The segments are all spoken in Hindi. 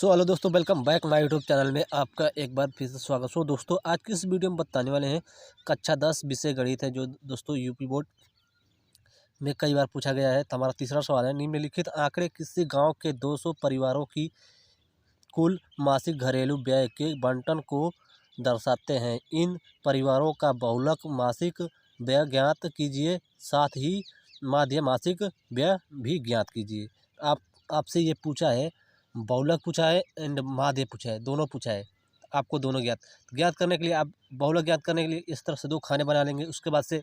हेलो दोस्तों, welcome back my YouTube channel में आपका एक बार फिर से स्वागत। दोस्तों, आज की इस वीडियो में बताने वाले हैं कक्षा 10 विषय गणित है, जो दोस्तों यूपी बोर्ड में कई बार पूछा गया है। तो हमारा तीसरा सवाल है, निम्नलिखित आंकड़े किसी गांव के 200 परिवारों की कुल मासिक घरेलू व्यय के बंटन को दर्शाते हैं। इन परिवारों का बहुलक मासिक व्यय ज्ञात कीजिए, साथ ही माध्य मासिक व्यय भी ज्ञात कीजिए। आपसे ये पूछा है, बहुलक पूछा है एंड माध्य पूछा है, दोनों पूछा है। आपको दोनों ज्ञात करने के लिए आप बहुलक ज्ञात करने के लिए इस तरह से दो खाने बना लेंगे। उसके बाद से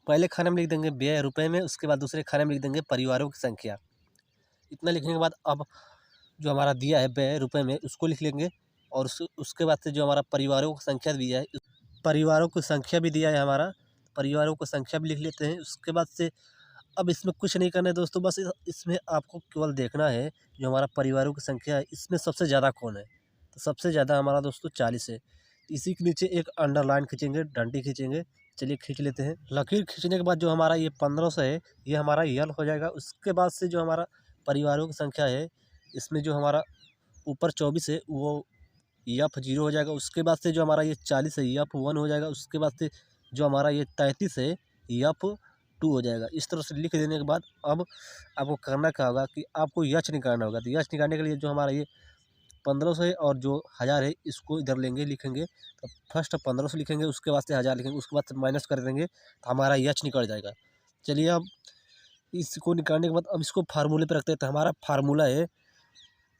पहले खाने में लिख देंगे व्यय रुपए में, उसके बाद दूसरे खाने में लिख देंगे परिवारों की संख्या। इतना लिखने के बाद अब जो हमारा दिया है व्यय रुपए में, उसको लिख लेंगे। और उसके बाद से जो हमारा परिवारों की संख्या दिया है, परिवारों की संख्या भी दिया है हमारा, परिवारों की संख्या भी लिख लेते हैं। उसके बाद से अब इसमें कुछ नहीं करना है दोस्तों, बस इसमें आपको केवल देखना है जो हमारा परिवारों की संख्या है, इसमें सबसे ज़्यादा कौन है। तो सबसे ज़्यादा हमारा दोस्तों 40 है। इसी के नीचे एक अंडरलाइन खींचेंगे, डंडी खींचेंगे। चलिए खींच लेते हैं। लकीर खींचने के बाद जो हमारा ये 1500 है, ये हमारा यल हो जाएगा। उसके बाद से जो हमारा परिवारों की संख्या है, इसमें जो हमारा ऊपर 24 है वो यफ 0 हो जाएगा। उसके बाद से जो हमारा ये 40 है, यफ 1 हो जाएगा। उसके बाद से जो हमारा ये 33 है, यफ 2 हो जाएगा। इस तरह से लिख देने के बाद अब आपको करना क्या होगा कि आपको यच निकालना होगा। तो यच निकालने के लिए जो हमारा ये 1500 है और जो 1000 है, इसको इधर लेंगे, लिखेंगे। तो फर्स्ट 1500 लिखेंगे, उसके बाद से 1000 लिखेंगे, उसके बाद से माइनस कर देंगे, तो हमारा यच निकल जाएगा। चलिए अब इसको निकालने के बाद अब इसको फार्मूले पर रखते हैं। तो हमारा फार्मूला है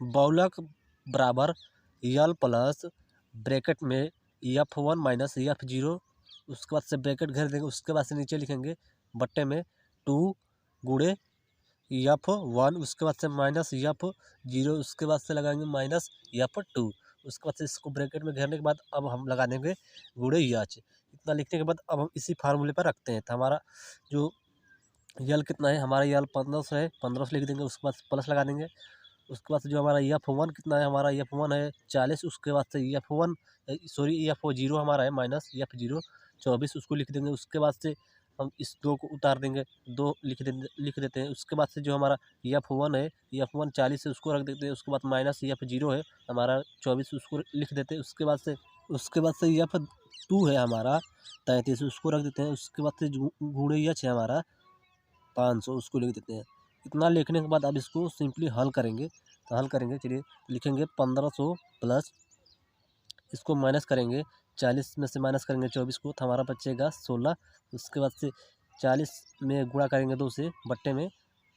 बहुलक बराबर यल प्लस ब्रैकेट में F1 माइनस F0। उसके बाद से ब्रैकेट घेर देंगे। उसके बाद से नीचे लिखेंगे बट्टे में 2 गुणे F1। उसके बाद से माइनस F0। उसके बाद से लगाएंगे माइनस F2। उसके बाद से इसको ब्रैकेट में घेरने के बाद अब हम लगा देंगे गुणे यच। इतना लिखने के बाद अब हम इसी फार्मूले पर रखते हैं। तो हमारा जो यल कितना है, हमारा यल 1500 है, 1500 लिख देंगे। उसके बाद प्लस लगा देंगे। उसके बाद से जो हमारा F1 कितना है, हमारा F1 है 40। उसके बाद से F0 हमारा है माइनस F0 24, उसको लिख देंगे। उसके बाद से हम इस 2 को उतार देंगे, 2 लिख देते हैं। उसके बाद से जो हमारा F1 है, F1 40 है, उसको रख देते हैं। उसके बाद माइनस F0 है हमारा 24, उसको लिख देते हैं। उसके बाद से F2 है हमारा 33, उसको रख देते हैं। उसके बाद से गुणे यच है हमारा 500, उसको लिख देते हैं। इतना लिखने के बाद अब इसको सिंपली हल करेंगे। तो हल करेंगे, चलिए लिखेंगे 1500 प्लस, इसको माइनस करेंगे, 40 में से माइनस करेंगे 24 को, तो हमारा बचेगा 16। उसके बाद से 40 में गुणा करेंगे 2 से बट्टे में,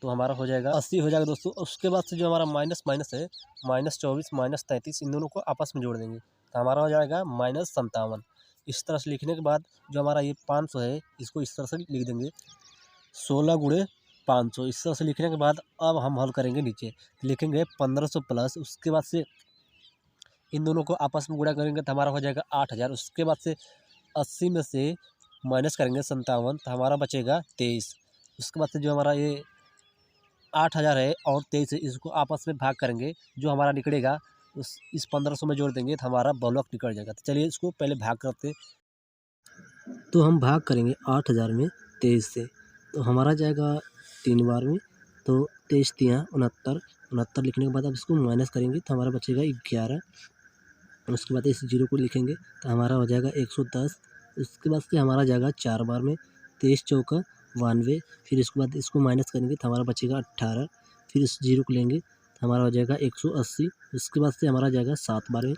तो हमारा हो जाएगा 80 हो जाएगा दोस्तों। उसके बाद से जो हमारा माइनस है, माइनस 24 माइनस 33, इन दोनों को आपस में जोड़ देंगे, तो हमारा हो जाएगा माइनस 57। इस तरह से लिखने के बाद जो हमारा ये 500 है, इसको इस तरह से लिख देंगे 16 गुणे 500। इस तरह से लिखने के बाद अब हम हल करेंगे। नीचे लिखेंगे 1500 प्लस, उसके बाद से इन दोनों को आपस में गुणा करेंगे, तो हमारा हो जाएगा 8000। उसके बाद से 80 में से माइनस करेंगे 57, तो हमारा बचेगा 23। उसके बाद से जो हमारा ये 8000 है और 23 है, इसको आपस में भाग करेंगे, जो हमारा निकलेगा इस 1500 में जोड़ देंगे, तो हमारा बहुलक निकल जाएगा। तो चलिए इसको पहले भाग करते हैं। तो हम भाग करेंगे 8000 में 23 से, तो हमारा जाएगा 3 बार में, तो 23 तिया 69, 69 लिखने के बाद अब इसको माइनस करेंगे, तो हमारा बचेगा 11। उसके बाद इस 0 को लिखेंगे, तो हमारा हो जाएगा 110। उसके बाद से हमारा जाएगा 4 बार में, 23 चौका 92। फिर इसके बाद इसको माइनस करेंगे, तो हमारा बचेगा 18। फिर इस 0 को लेंगे, तो हमारा हो जाएगा 180। उसके बाद से हमारा जाएगा 7 बार में,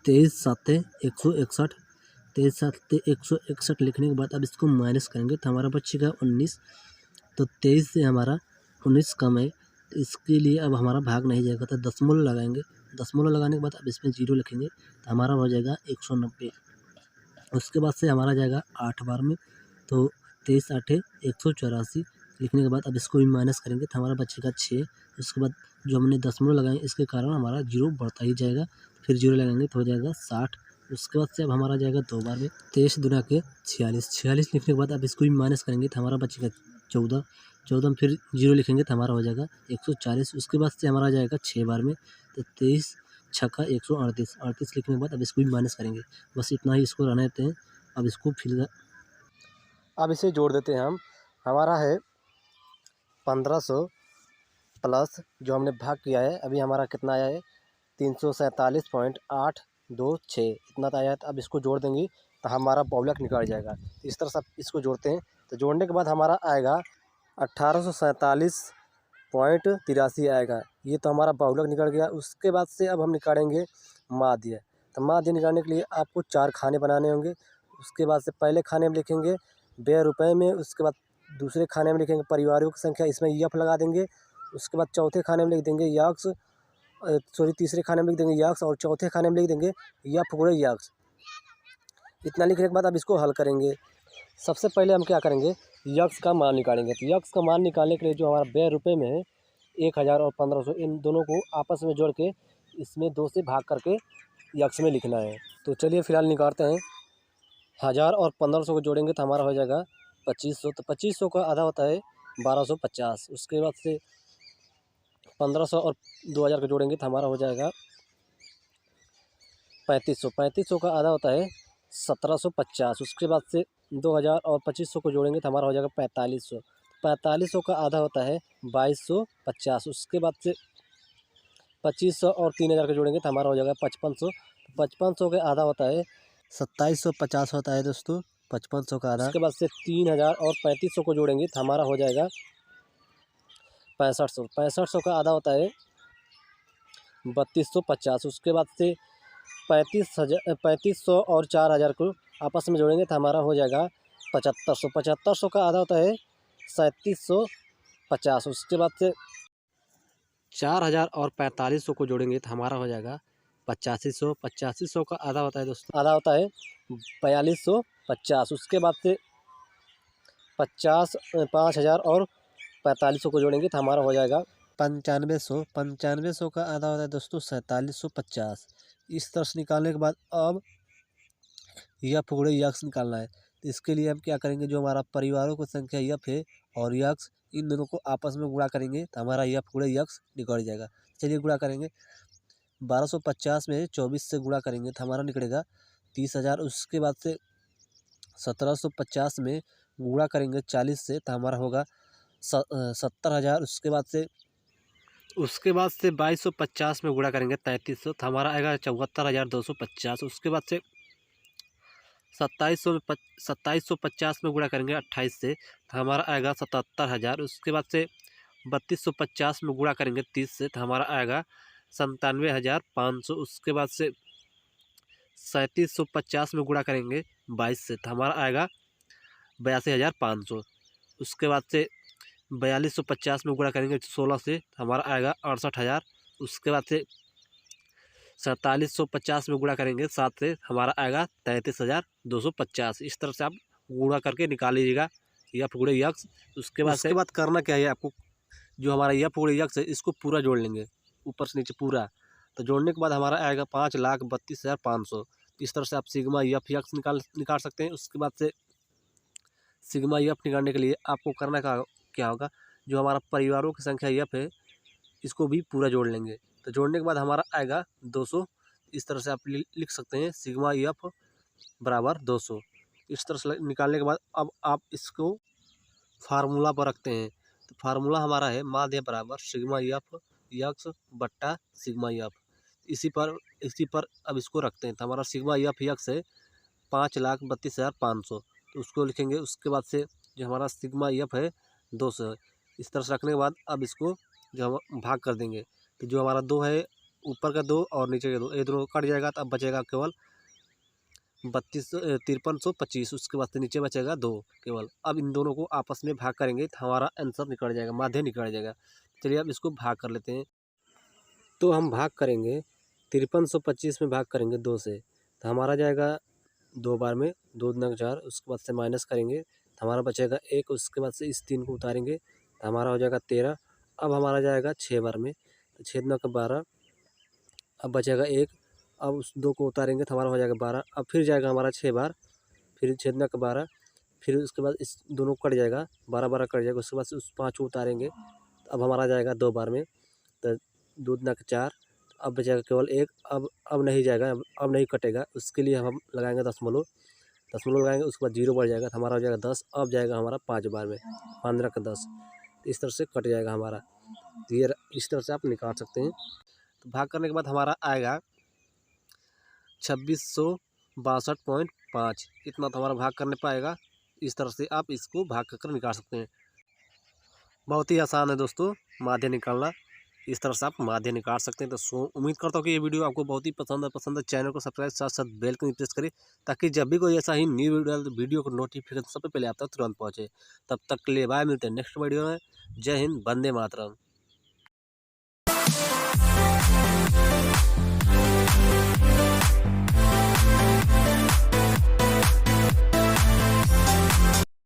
23 साते 161, 23 साते 161 लिखने के बाद अब इसको माइनस करेंगे, तो हमारा बचेगा 19। तो 23 से हमारा 19 कम है, तो इसके लिए अब हमारा भाग नहीं जाएगा, तो दशमलव लगाएंगे। दशमलव लगाने के बाद अब इसमें 0 लिखेंगे, तो हमारा हो जाएगा 190। उसके बाद से हमारा जाएगा 8 बार में, तो 23 आठे 184 लिखने के बाद अब इसको भी माइनस करेंगे, तो हमारा बचेगा 6। उसके बाद जो हमने दशमलव लगाए, इसके कारण हमारा 0 बढ़ता ही जाएगा। फिर 0 लगाएंगे तो हो जाएगा 60। उसके बाद से अब हमारा जाएगा 2 बार में, 23 दुना के 46, 46 लिखने के बाद अब इसको भी माइनस करेंगे, तो हमारा बचेगा 14। 14 में फिर 0 लिखेंगे, तो हमारा हो जाएगा 140। उसके बाद से हमारा जाएगा 6 बार में, तो 23 छक्का 138, 38 लिखने के बाद अब इसको भी माइनस करेंगे। बस इतना ही इसको रहने देते हैं। अब इसको फिर अब इसे जोड़ देते हैं हम। हमारा है 1500 प्लस जो हमने भाग किया है अभी हमारा कितना आया है 347.826 इतना तो आया है। तो अब इसको जोड़ देंगे तो हमारा बहुलक निकल जाएगा। तो इस तरह से इसको जोड़ते हैं तो जोड़ने के बाद हमारा आएगा 1847.83 आएगा। ये तो हमारा बहुलक निकल गया। उसके बाद से अब हम निकालेंगे माध्य। तो माध्य निकालने के लिए आपको 4 खाने बनाने होंगे। उसके बाद से पहले खाने में लिखेंगे व्यय रुपए में, उसके बाद दूसरे खाने में लिखेंगे परिवारों की संख्या, इसमें यफ लगा देंगे। उसके बाद चौथे खाने में लिख देंगे यक्स, तीसरे खाने में लिख देंगे यक्स और चौथे खाने में लिख देंगे यफ गुणे यक्स। इतना लिखने के बाद अब इसको हल करेंगे। सबसे पहले हम क्या करेंगे, यक्स का मान निकालेंगे। तो यक्स का मान निकालने के लिए जो हमारा व्यय रुपए में है 1000 और 1500, इन दोनों को आपस में जोड़ के इसमें 2 से भाग करके यक्स में लिखना है। तो चलिए फिलहाल निकालते हैं। 1000 और 1500 को जोड़ेंगे तो हमारा हो जाएगा 2500। तो 2500 का आधा होता है 1250। उसके बाद से 1500 और 2000 को जोड़ेंगे तो हमारा हो जाएगा 3500। 3500 का आधा होता है 1750। उसके बाद से 2000 और 2500 को जोड़ेंगे तो हमारा हो जाएगा 4500। 4500 का आधा होता है 2250। उसके बाद से 2500 और 3000 को जोड़ेंगे तो हमारा हो जाएगा 5500। 5500 का आधा होता है 2750 होता है दोस्तों, 5500 का आधा। उसके बाद से 3000 और 3500 को जोड़ेंगे तो हमारा हो जाएगा 6500। 6500 का आधा होता है 3250। उसके बाद से 3500 और 4000 को आपस में जोड़ेंगे तो हमारा हो जाएगा 7500। 7500 का आधा होता है 3750। उसके बाद से 4000 और 4500 को जोड़ेंगे तो हमारा हो जाएगा 8500। 8500 का आधा होता है दोस्तों, आधा होता है 4250। उसके बाद से 5000 और 4500 को जोड़ेंगे तो हमारा हो जाएगा 9500। 9500 का आधा होता है दोस्तों 4750। इस तरह से निकालने के बाद अब यफ गुणे यक्स निकालना है। तो इसके लिए हम क्या करेंगे, जो हमारा परिवारों की संख्या यफ है और यक्स, इन दोनों को आपस में गुणा करेंगे तो हमारा यफ गुणे यक्स निकल जाएगा। चलिए गुणा करेंगे। 1250 में 24 से गुणा करेंगे तो हमारा निकलेगा 30,000। उसके बाद से 1750 में गुणा करेंगे 40 से तो हमारा होगा 70,000। उसके बाद से 2250 में गुणा करेंगे 3300 तो हमारा आएगा 74,250। उसके बाद से 2750 में गुणा करेंगे 28 से तो हमारा आएगा 77,000। उसके बाद से 3250 में गुणा करेंगे 30 से तो हमारा आएगा 97,500। उसके बाद से 3750 में गुणा करेंगे 22 से तो हमारा आएगा 82,500। उसके बाद से 4250 में गुणा करेंगे 16 से तो हमारा आएगा 68,000। उसके बाद से 4750 में गुणा करेंगे 7 से हमारा आएगा 33,250। इस तरह से आप गुणा करके निकाल लीजिएगा यफ गुणे यक्स। उसके बाद करना क्या है आपको, जो हमारा यफ गुणे यक्स है इसको पूरा जोड़ लेंगे ऊपर से नीचे पूरा। तो जोड़ने के बाद हमारा आएगा 5,32,500। इस तरह से आप सिग्मा यफ यक्स निकाल सकते हैं। उसके बाद से सिग्मा यफ निकालने के लिए आपको करना क्या होगा, जो हमारा परिवारों की संख्या यफ है इसको भी पूरा जोड़ लेंगे। तो जोड़ने के बाद हमारा आएगा 200। इस तरह से आप लिख सकते हैं सिग्मा यफ बराबर 200। इस तरह से निकालने के बाद अब आप इसको फार्मूला पर रखते हैं। तो फार्मूला हमारा है माध्य बराबर सिग्मा यफ यक्स बट्टा सिग्मा यफ। इसी पर अब इसको रखते हैं। तो हमारा सिग्मा यफ यक्स है 5,32,500 तो उसको लिखेंगे। उसके बाद से जो हमारा सिग्मा यफ है 200 है। इस तरह से रखने के बाद अब इसको जो हम भाग कर देंगे। तो जो हमारा 2 है ऊपर का 2 और नीचे का 2, ये दोनों कट जाएगा तो अब बचेगा केवल 5325। उसके बाद से नीचे बचेगा 2 केवल। अब इन दोनों को आपस में भाग करेंगे तो हमारा आंसर निकल जाएगा, माध्य निकल जाएगा। चलिए अब इसको भाग कर लेते हैं। तो हम भाग करेंगे 5325 में भाग करेंगे 2 से तो हमारा जाएगा 2 बार में 2 दूना 4। उसके बाद से माइनस करेंगे तो हमारा बचेगा 1। उसके बाद से इस 3 को उतारेंगे तो हमारा हो जाएगा 13। अब हमारा जाएगा 6 बार में तो 6 दूना 12। अब बचेगा 1। अब उस 2 को उतारेंगे तो हमारा हो जाएगा 12। अब फिर जाएगा हमारा 6 बार, फिर 6 दूना 12। फिर उसके बाद इस दोनों कट जाएगा, 12 कट जाएगा। उसके बाद से उस 5 को उतारेंगे तो अब हमारा जाएगा 2 बार में तो 2 दूना 4। अब बचेगा केवल 1। अब नहीं जाएगा, अब नहीं कटेगा। उसके लिए हम लगाएंगे दशमलव लगाएंगे। उसके बाद 0 बढ़ जाएगा तो हमारा हो जाएगा 10। अब जाएगा हमारा 5 बार में 15 का 10। इस तरह से कट जाएगा हमारा। ये इस तरह से आप निकाल सकते हैं। तो भाग करने के बाद हमारा आएगा 2662.5 इतना तो हमारा भाग करने पाएगा। इस तरह से आप इसको भाग कर निकाल सकते हैं। बहुत ही आसान है दोस्तों माध्य निकालना। इस तरह से आप माध्य निकाल सकते हैं। तो उम्मीद करता हूँ कि ये वीडियो आपको बहुत ही पसंद है। चैनल को सब्सक्राइब साथ साथ बेल को प्रेस करें ताकि जब भी कोई ऐसा ही न्यू वीडियो को नोटिफिकेशन सबसे पहले आप तक तुरंत पहुँचे। तब तक के लिए बाय, मिलते हैं नेक्स्ट वीडियो में। जय हिंद, वंदे मातरम।